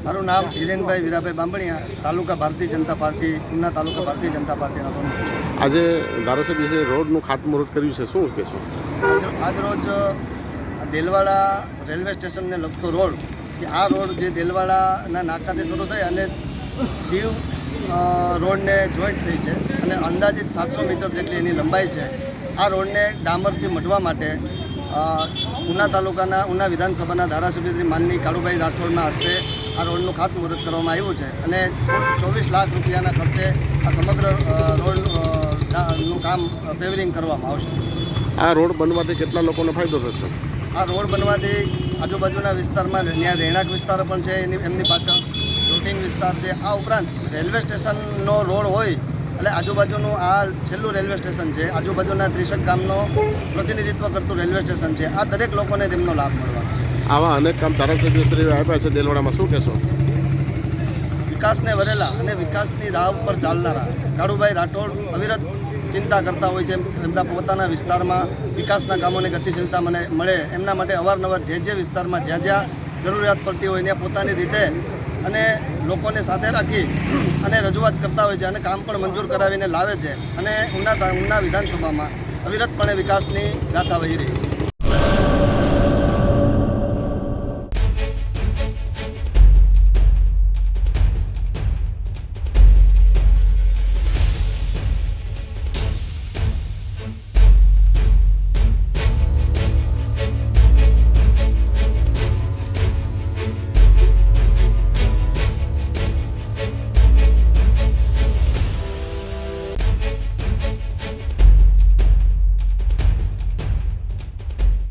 મારું નામ હિરેનભાઈ વીરાભાઈ બાંભણિયા, તાલુકા ભારતીય જનતા પાર્ટી, ઉના તાલુકા ભારતીય જનતા પાર્ટીના પ્રમુખ. આજે ધારાસભ્ય રોડનું ખાતમુહૂર્ત કર્યું છે, શું કહેશો? આજરોજ દેલવાડા રેલવે સ્ટેશનને લગતો રોડ, કે આ રોડ જે દેલવાડાના નાકાથી શરૂ થઈ અને દીવ રોડને જોઈન્ટ થઈ છે અને અંદાજિત 700 મીટર જેટલી એની લંબાઈ છે. આ રોડને ડામરથી મઢવા માટે ઉના તાલુકાના ઉના વિધાનસભાના ધારાસભ્ય શ્રી માનની કાળુભાઈ રાઠોડના હસ્તે આ રોડનું ખાતમુહૂર્ત કરવામાં આવ્યું છે અને 24 લાખ રૂપિયાના ખર્ચે આ સમગ્ર રોડનું કામ પેવરિંગ કરવામાં આવશે. આ રોડ બનવાથી કેટલા લોકોને ફાયદો થશે? આ રોડ બનવાથી આજુબાજુના વિસ્તારમાં ત્યાં રહેણાંક વિસ્તારો પણ છે, એમની પાછળ રૂટિંગ વિસ્તાર છે. આ ઉપરાંત રેલવે સ્ટેશનનો રોડ હોય એટલે આજુબાજુનું આ છેલ્લું રેલવે સ્ટેશન છે, આજુબાજુના 30 ગામનો પ્રતિનિધિત્વ કરતું રેલવે સ્ટેશન છે. આ દરેક લોકોને તેમનો લાભ મળવાનો. આવા અનેક કામ ધારાસભ્યશ્રીઓ આપ્યા છે દેલવાડામાં, શું કહેશો? વિકાસને વરેલા અને વિકાસની રાહ ઉપર ચાલનારા કાળુભાઈ રાઠોડ અવિરત ચિંતા કરતા હોય છે. એમના પોતાના વિસ્તારમાં વિકાસના કામોને ગતિશીલતા મળે એમના માટે અવારનવાર જે વિસ્તારમાં જ્યાં જરૂરિયાત પડતી હોય ત્યાં પોતાની રીતે અને લોકોને સાથે રાખી અને રજૂઆત કરતા હોય છે અને કામ પણ મંજૂર કરાવીને લાવે છે અને ઉના વિધાનસભામાં અવિરતપણે વિકાસની ગાથા વહી રહી છે.